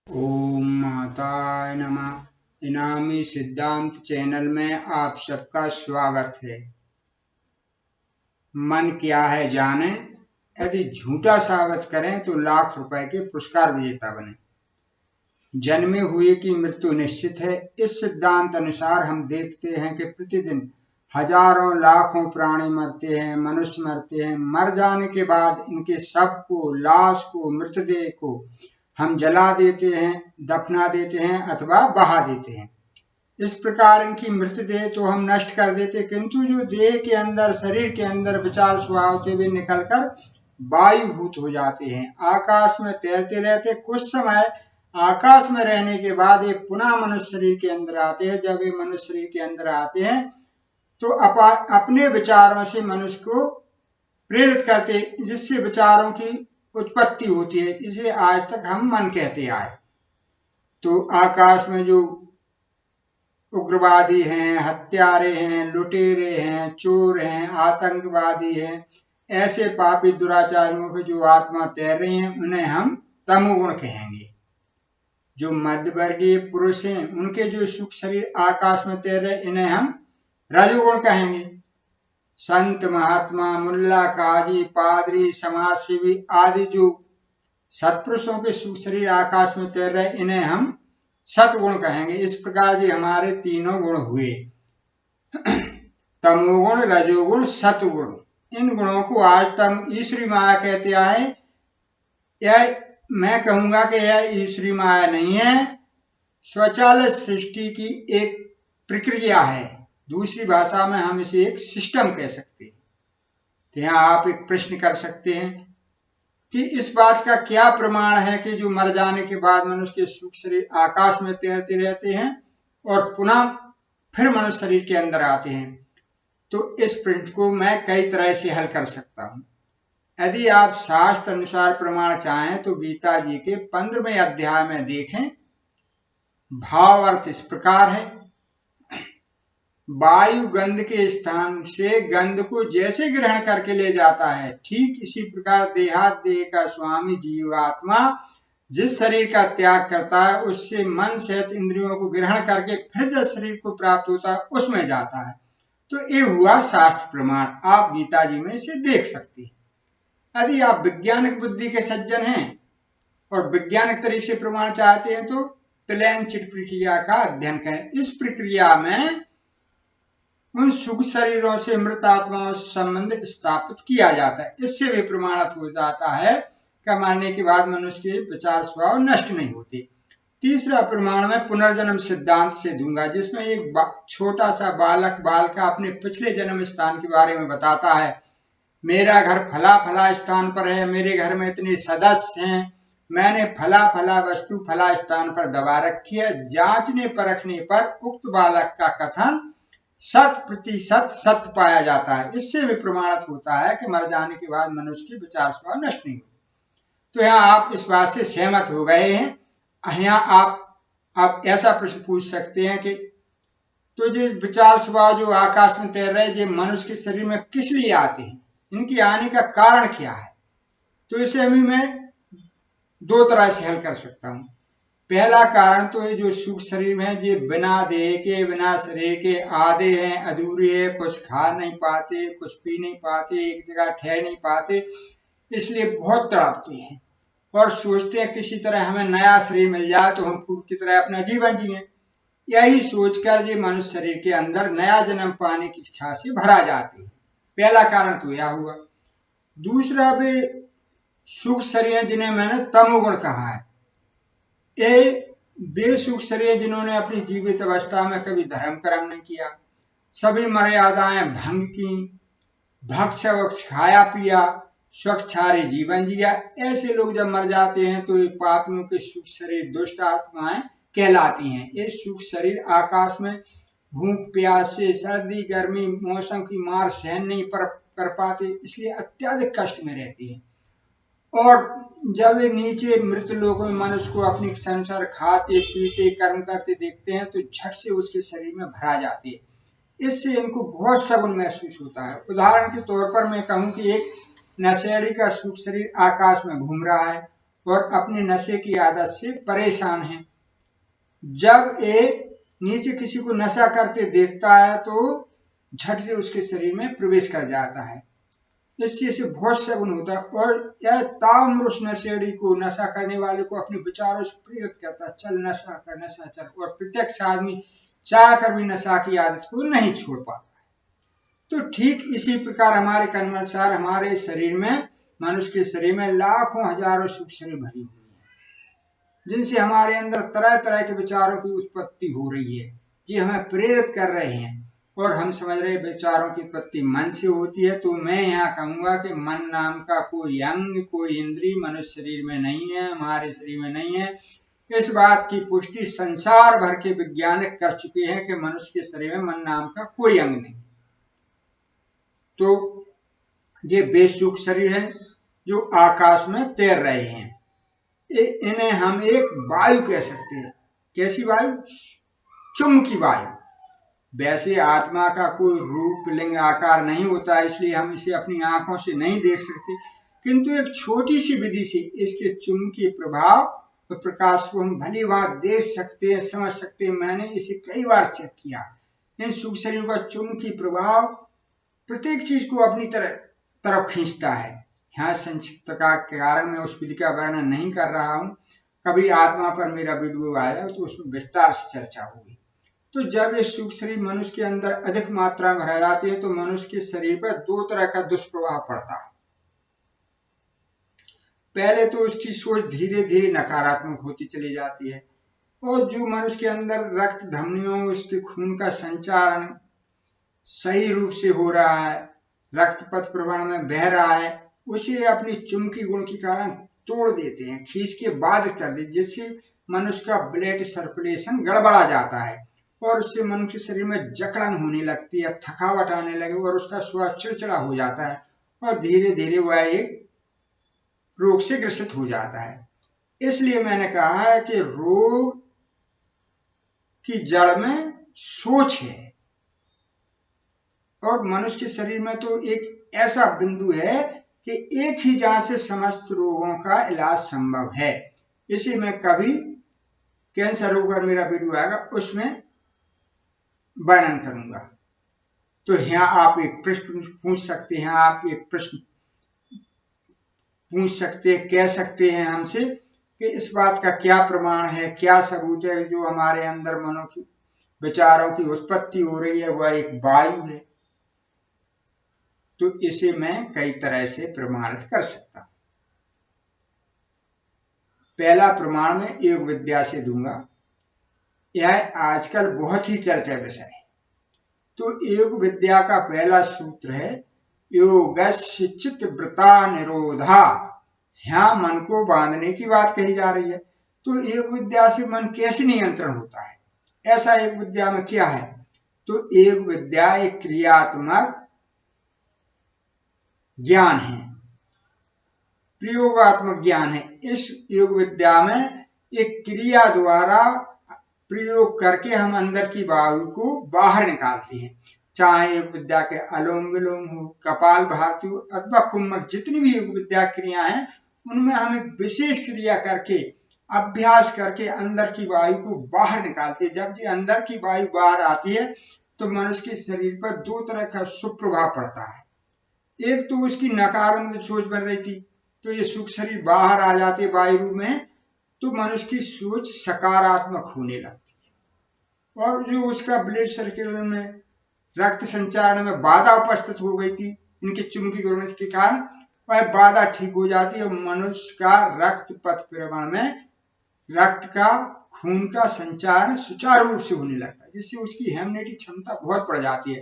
ओम माताय नमः। इनामी सिद्धांत चैनल में आप सबका स्वागत है। मन क्या है जाने, यदि झूठा साबित करें तो लाख रुपए के पुरस्कार विजेता बने। जन्मे हुए की मृत्यु निश्चित है। इस सिद्धांत अनुसार हम देखते हैं कि प्रतिदिन हजारों लाखों प्राणी मरते हैं, मनुष्य मरते हैं। मर जाने के बाद इनके शव को, लाश को, मृतदेह को हम जला देते हैं, दफना देते हैं अथवा बहा देते हैं। इस प्रकार इनकी मृतदेह तो हम नष्ट कर देते, किंतु जो देह के अंदर, शरीर के अंदर विचार स्वभाव से भी निकलकर वायुभूत हो जाते हैं, आकाश में तैरते रहते। कुछ समय आकाश में रहने के बाद ये पुनः मनुष्य शरीर के अंदर आते हैं। जब ये मनुष्य शरीर के अंदर आते हैं तो अपने विचारों से मनुष्य को प्रेरित करते, जिससे विचारों की उत्पत्ति होती है। इसे आज तक हम मन कहते आए। तो आकाश में जो उग्रवादी हैं, हत्यारे हैं, लुटेरे हैं, चोर हैं, आतंकवादी हैं, ऐसे पापी दुराचारियों की जो आत्मा तैर रही हैं, उन्हें हम तमोगुण कहेंगे। जो मध्यवर्गीय पुरुष हैं, उनके जो सुख शरीर आकाश में तैर रहे, इन्हें हम रजोगुण कहेंगे। संत, महात्मा, मुल्ला, काजी, पादरी, समाजसेवी आदि जो सत्पुरुषों के सुख शरीर आकाश में तैर रहे, इन्हें हम सतगुण कहेंगे। इस प्रकार जी हमारे तीनों गुण हुए, तमोगुण, रजोगुण, सतगुण। इन गुणों को आज तक ईश्वरी माया कहते आए। यह मैं कहूंगा कि यह ईश्वरी माया नहीं है, स्वचालित सृष्टि की एक प्रक्रिया है। दूसरी भाषा में हम इसे एक सिस्टम कह सकते हैं। तो यहाँ आप एक प्रश्न कर सकते हैं कि इस बात का क्या प्रमाण है कि जो मर जाने के बाद मनुष्य के सुख शरीर आकाश में तैरते रहते हैं और पुनः फिर मनुष्य शरीर के अंदर आते हैं। तो इस प्रश्न को मैं कई तरह से हल कर सकता हूं। यदि आप शास्त्र अनुसार प्रमाण चाहें तो गीता जी के 15वें अध्याय में देखें। भाव अर्थ इस प्रकार है, वायु गंध के स्थान से गंध को जैसे ग्रहण करके ले जाता है, ठीक इसी प्रकार देहादेह का स्वामी जीवात्मा जिस शरीर का त्याग करता है, उससे मन सहित इंद्रियों को ग्रहण करके फिर जिस शरीर को प्राप्त होता है उसमें जाता है। तो ये हुआ शास्त्र प्रमाण। आप गीता जी में इसे देख सकते हैं। यदि आप वैज्ञानिक बुद्धि के सज्जन हैं और वैज्ञानिक तरीके से प्रमाण चाहते हैं तो प्लेन चिट प्रक्रिया का अध्ययन करें। इस प्रक्रिया में उन सुख शरीरों से मृत आत्माओं से संबंध स्थापित किया जाता है। इससे भी प्रमाणित हो जाता है कि मरने के बाद मनुष्य के विचार स्वभाव नष्ट नहीं होते। तीसरा प्रमाण मैं पुनर्जन्म सिद्धांत से दूंगा, जिसमें एक छोटा सा बालक बालिका अपने पिछले जन्म स्थान के बारे में बताता है। मेरा घर फला फला स्थान पर है, मेरे घर में इतने सदस्य हैं, मैंने फला फला वस्तु फला स्थान पर दबा रखी है। जांचने परखने पर उक्त बालक का कथन 100% सत्य पाया जाता है। इससे भी प्रमाणित होता है कि मर जाने के बाद मनुष्य के विचार स्वभाव नष्ट नहीं होते। तो यहाँ आप इस बात से सहमत हो गए हैं। यहाँ आप ऐसा प्रश्न पूछ सकते हैं कि तो जो विचार स्वभाव जो आकाश में तैर रहे, ये मनुष्य के शरीर में किस लिए आते हैं, इनके आने का कारण क्या है? तो इसे अभी मैं दो तरह से हल कर सकता हूँ। पहला कारण तो ये जो सुख शरीर है, ये बिना देह के, बिना शरीर के आधे हैं, अधूरे हैं, कुछ खा नहीं पाते, कुछ पी नहीं पाते, एक जगह ठहर नहीं पाते, इसलिए बहुत तड़पते हैं और सोचते हैं किसी तरह हमें नया शरीर मिल जाए तो हम पूर्व की तरह अपना जीवन जिए। यही सोचकर ये मनुष्य शरीर के अंदर नया जन्म पाने की इच्छा से भरा जाते हैं। पहला कारण तो यह हुआ। दूसरा भी सुख शरीर जिन्हें मैंने तमोगुण कहा है, ये वे सुख शरीर जिन्होंने अपनी जीवित अवस्था में कभी धर्म कर्म नहीं किया, सभी मर्यादाएं भंग की, भक्ष वक्ष खाया पिया, स्वच्छारी जीवन जिया। ऐसे लोग जब मर जाते हैं तो ये पापियों के सुख शरीर दुष्ट आत्माएं कहलाती हैं। ये सुख शरीर आकाश में भूख प्यास से, सर्दी गर्मी मौसम की मार सहन नहीं कर पाते, इसलिए अत्यधिक कष्ट में रहती है। और जब वे नीचे मृत लोक में मनुष्य को अपनी संसार खाते पीते कर्म करते देखते हैं तो झट से उसके शरीर में भरा जाती है। इससे इनको बहुत सगुन महसूस होता है। उदाहरण के तौर पर मैं कहूं कि एक नशेड़ी का सुख शरीर आकाश में घूम रहा है और अपने नशे की आदत से परेशान हैं। जब एक नीचे किसी को नशा करते देखता है तो झट से उसके शरीर में प्रवेश कर जाता है। इससे इसे बहुत सगुन होता है और यह ताउम्र उस नशेड़ी को, नशा करने वाले को अपने विचारों से प्रेरित करता है, चल नशा कर, नशा चल। और प्रत्यक्ष आदमी चाह कर भी नशा की आदत को नहीं छोड़ पाता है। तो ठीक इसी प्रकार हमारे कर्मानुसार हमारे शरीर में, मनुष्य के शरीर में लाखों हजारों सूक्ष्म शरीर भरी हुई है, जिनसे हमारे अंदर तरह तरह के विचारों की उत्पत्ति हो रही है, जी हमें प्रेरित कर रहे हैं। और हम समझ रहे विचारों की उत्पत्ति मन से होती है। तो मैं यहाँ कहूंगा कि मन नाम का कोई अंग, कोई इंद्रिय मनुष्य शरीर में नहीं है, हमारे शरीर में नहीं है। इस बात की पुष्टि संसार भर के वैज्ञानिक कर चुके हैं कि मनुष्य के शरीर में मन नाम का कोई अंग नहीं। तो ये बेसुख शरीर है जो आकाश में तैर रहे हैं। इन्हें हम एक वायु कह सकते हैं। कैसी वायु? चुंबकी वायु। वैसे आत्मा का कोई रूप, लिंग, आकार नहीं होता, इसलिए हम इसे अपनी आंखों से नहीं देख सकते, किंतु एक छोटी सी विधि से इसके चुंबकीय प्रभाव और प्रकाश को हम भली बात देख सकते हैं, समझ सकते हैं। मैंने इसे कई बार चेक किया। इन सूक्ष्म शरीरों का चुंबकीय प्रभाव प्रत्येक चीज को अपनी तरफ खींचता है। यहाँ संक्षिप्त का कारण मैं उस विधि का वर्णन नहीं कर रहा हूँ। कभी आत्मा पर मेरा वीडियो आया तो उसमें विस्तार से चर्चा हुई। तो जब ये सूक्ष्म शरीर मनुष्य के अंदर अधिक मात्रा में रह जाते हैं तो मनुष्य के शरीर पर दो तरह का दुष्प्रभाव पड़ता है। पहले तो उसकी सोच धीरे धीरे नकारात्मक होती चली जाती है, और जो मनुष्य के अंदर रक्त धमनियों, उसके खून का संचारण सही रूप से हो रहा है, रक्त पथ प्रवाह में बह रहा है, उसे अपनी चुंबकीय गुण के कारण तोड़ देते हैं, खींच के बाधित कर देते, जिससे मनुष्य का ब्लड सर्कुलेशन गड़बड़ा जाता है और उससे मनुष्य के शरीर में जकड़न होने लगती है, थकावट आने लगे और उसका स्वभाव चिड़चिड़ा हो जाता है और धीरे धीरे वह एक रोग से ग्रसित हो जाता है। इसलिए मैंने कहा है कि रोग की जड़ में सोच है, और मनुष्य के शरीर में तो एक ऐसा बिंदु है कि एक ही जहां से समस्त रोगों का इलाज संभव है। इसे मैं कभी कैंसर रोग पर मेरा वीडियो आएगा उसमें वर्णन करूंगा। तो यहाँ आप एक प्रश्न पूछ सकते हैं, आप एक प्रश्न पूछ सकते हैं, कह सकते हैं हमसे कि इस बात का क्या प्रमाण है, क्या सबूत है जो हमारे अंदर मनो की विचारों की उत्पत्ति हो रही है वह एक वायु है। तो इसे मैं कई तरह से प्रमाणित कर सकता हूं। पहला प्रमाण मैं योग विद्या से दूंगा। यह आजकल बहुत ही चर्चा विषय है। तो योग विद्या का पहला सूत्र है योगस्य चित्तवृत्ता निरोधा। यहाँ मन को बांधने की बात कही जा रही है। तो योग विद्या से मन कैसे नियंत्रण होता है? ऐसा योग विद्या में क्या है? तो योग विद्या एक क्रियात्मक ज्ञान है, प्रयोगात्मक ज्ञान है। इस योग विद्या में एक क्रिया द्वारा प्रयोग करके हम अंदर की वायु को बाहर निकालते हैं। चाहे योग विद्या के अनुलोम विलोम हो, कपाल भारती हो अथवा कुम्भक, जितनी भी योग विद्या क्रिया हैं उनमें हम एक विशेष क्रिया करके, अभ्यास करके अंदर की वायु को बाहर निकालते हैं। जब ये अंदर की वायु बाहर आती है तो मनुष्य के शरीर पर दो तरह का सुप्रभाव पड़ता है। एक तो उसकी नकारात्मक सोच बन रही थी, तो ये सूक्ष्म शरीर बाहर आ जाते वायु रूप में, तो मनुष्य की सोच सकारात्मक होने लगती है। और जो उसका ब्लड सर्कुलेशन में, रक्त संचारण में बाधा उपस्थित हो गई थी इनके चुंबकीय गुण के कारण, वह बाधा ठीक हो जाती है और मनुष्य का रक्त पथ प्रवाह में रक्त का, खून का संचारण सुचारू रूप से होने लगता है, जिससे उसकी इम्यूनिटी क्षमता बहुत बढ़ जाती है,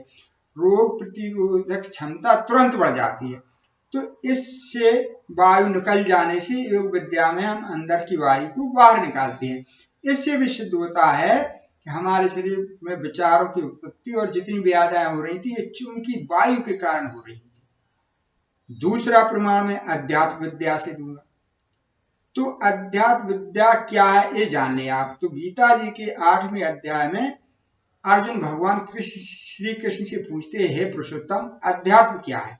रोग प्रतिरोधक क्षमता तुरंत बढ़ जाती है। तो इससे वायु निकल जाने से योग विद्या में हम अंदर की वायु को बाहर निकालते हैं। इससे भी सिद्ध होता है कि हमारे शरीर में विचारों की उत्पत्ति और जितनी व्याधियां हो रही थी ये चुंबकीय वायु के कारण हो रही थी। दूसरा प्रमाण में अध्यात्म विद्या से दूंगा। तो अध्यात्म विद्या क्या है ये जान लें आप। तो गीता जी के 8वें अध्याय में अर्जुन भगवान श्री कृष्ण से पूछते हैं, हे पुरुषोत्तम अध्यात्म क्या है?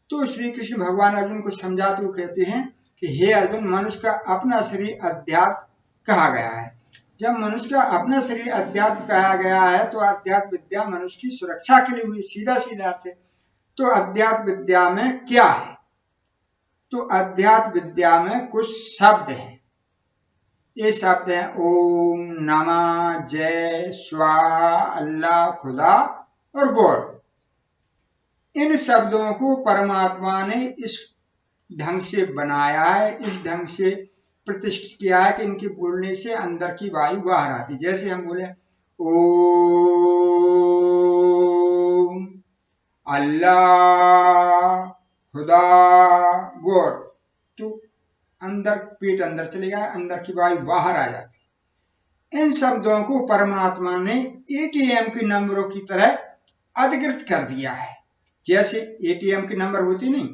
तो श्री कृष्ण भगवान अर्जुन को समझाते हुए कहते हैं कि हे अर्जुन, मनुष्य का अपना शरीर अध्यात्म कहा गया है। जब मनुष्य का अपना शरीर अध्यात्म कहा गया है तो अध्यात्म विद्या मनुष्य की सुरक्षा के लिए हुई, सीधा सीधा अर्थ है। तो अध्यात्म विद्या में क्या है? तो अध्यात्म विद्या में कुछ शब्द हैं। ये शब्द हैं ओम, नमः, जय, स्वाहा, अल्लाह, खुदा और गॉड। इन शब्दों को परमात्मा ने इस ढंग से बनाया है, इस ढंग से प्रतिष्ठित किया है कि इनके बोलने से अंदर की वायु बाहर आती। जैसे हम बोले ओम, अल्लाह, खुदा, गॉड, तो अंदर पेट अंदर चलेगा, अंदर की वायु बाहर आ जाती। इन शब्दों को परमात्मा ने एटीएम के नंबरों की तरह अधिकृत कर दिया है। जैसे एटीएम के नंबर होते नहीं,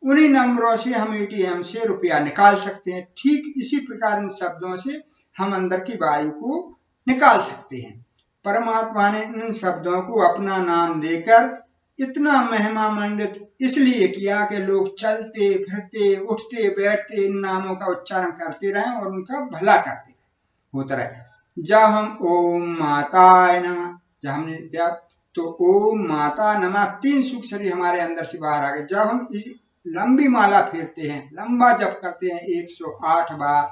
उन्हीं नंबरों से हम एटीएम से रुपया निकाल सकते हैं। ठीक इसी प्रकार इन शब्दों से हम अंदर की वायु को निकाल सकते हैं। परमात्मा ने इन शब्दों को अपना नाम देकर इतना महिमा मंडित इसलिए किया कि लोग चलते फिरते उठते बैठते इन नामों का उच्चारण करते रहें और उनका भला करते होता रहे। जब हम ओम माताय नमः, जब हमने दिया तो ओम माता नमः, 3 सुख शरीर हमारे अंदर से बाहर आ गए। जब हम इस लंबी माला फेरते हैं, लंबा जप करते हैं 108 बार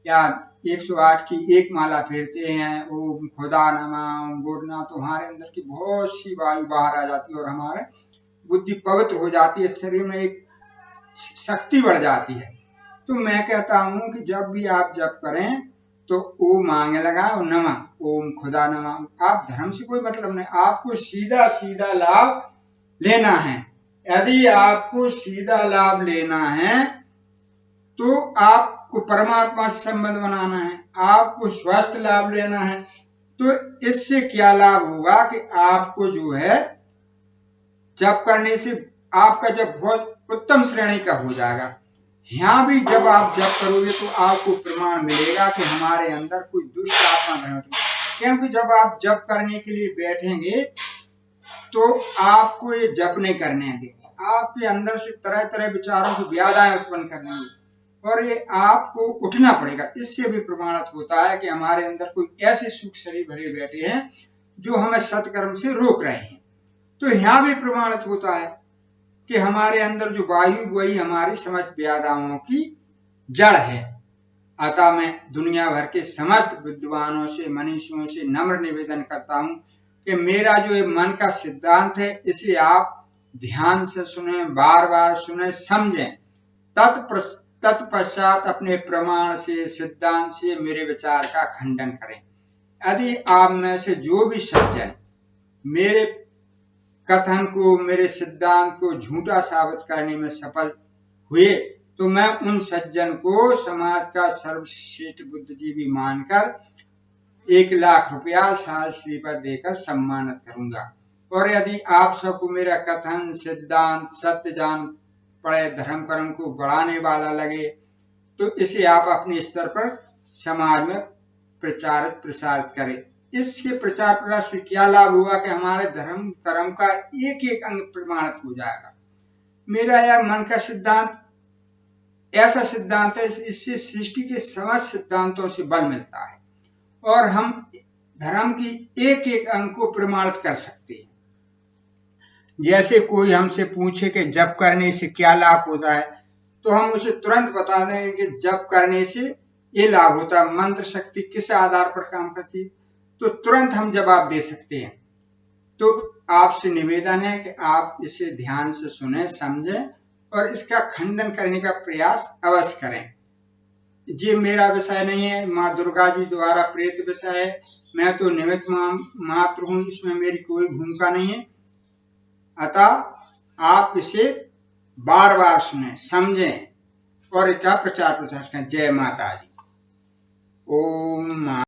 या 108 की एक माला फेरते हैं ओम खुदा नमः, ओम गोडना, तो हमारे अंदर की बहुत सी वायु बाहर आ जाती है और हमारे बुद्धि पवित्र हो जाती है, शरीर में एक शक्ति बढ़ जाती है। तो मैं कहता हूं कि जब भी आप जप करें तो ओम आगे लगाओ, नमः, ओम खुदा नमः। आप धर्म से कोई मतलब नहीं, आपको सीधा सीधा लाभ लेना है। यदि आपको सीधा लाभ लेना है तो आपको परमात्मा से संबंध बनाना है, आपको स्वास्थ्य लाभ लेना है। तो इससे क्या लाभ होगा कि आपको जो है जप करने से आपका जब बहुत उत्तम श्रेणी का हो जाएगा। यहाँ भी जब आप जप करोगे तो आपको प्रमाण मिलेगा कि हमारे अंदर कोई दुष्ट आत्मा नहीं होती। क्योंकि जब आप जप करने के लिए बैठेंगे तो आपको ये जप नहीं करने देंगे, आपके अंदर से तरह तरह विचारों की व्याधाएं उत्पन्न करेंगे और ये आपको उठना पड़ेगा। इससे भी प्रमाणित होता है कि हमारे अंदर कोई ऐसे सुख शरीर भरे बैठे हैं जो हमें सत्कर्म से रोक रहे हैं। तो यहाँ भी प्रमाणित होता है कि हमारे अंदर जो वायु वही हमारी समस्त व्याधाओं की जड़ है। अतः मैं दुनिया भर के समस्त विद्वानों से मनीषियों से नम्र निवेदन करता हूं कि मेरा जो ये मन का सिद्धांत है इसे आप ध्यान से सुने, बार बार सुने, समझें, तत्पश्चात अपने प्रमाण से सिद्धांत से मेरे विचार का खंडन करें। यदि आप में से जो भी सज्जन मेरे कथन को, मेरे सिद्धांत को झूठा साबित करने में सफल हुए तो मैं उन सज्जन को समाज का सर्वश्रेष्ठ बुद्धिजीवी मानकर 1 लाख रुपया साल श्रीपद देकर सम्मानित करूंगा। और यदि आप सबको मेरा कथन सिद्धांत सत्य जान पड़े, धर्म कर्म को बढ़ाने वाला लगे तो इसे आप अपने स्तर पर समाज में प्रचारित प्रसारित करें। इसके प्रचार प्रसार से क्या लाभ हुआ कि हमारे धर्म कर्म का एक एक अंग प्रमाणित हो जाएगा। मेरा यह मन का सिद्धांत ऐसा सिद्धांत है, इससे सृष्टि के समस्त सिद्धांतों से बल मिलता है और हम धर्म की एक एक अंग को प्रमाणित कर सकते हैं। जैसे कोई हमसे पूछे कि जप करने से क्या लाभ होता है तो हम उसे तुरंत बता देंगे कि जप करने से ये लाभ होता है। मंत्र शक्ति किस आधार पर काम करती है तो तुरंत हम जवाब दे सकते हैं। तो आपसे निवेदन है कि आप इसे ध्यान से सुने, समझें और इसका खंडन करने का प्रयास अवश्य करें। ये मेरा विषय नहीं है, माँ दुर्गा जी द्वारा प्रेरित विषय है। मैं तो निमित्त मात्र हूं, इसमें मेरी कोई भूमिका नहीं है। अतः आप इसे बार बार सुने, समझें और इसका प्रचार प्रसार करें। जय माता जी। ओम।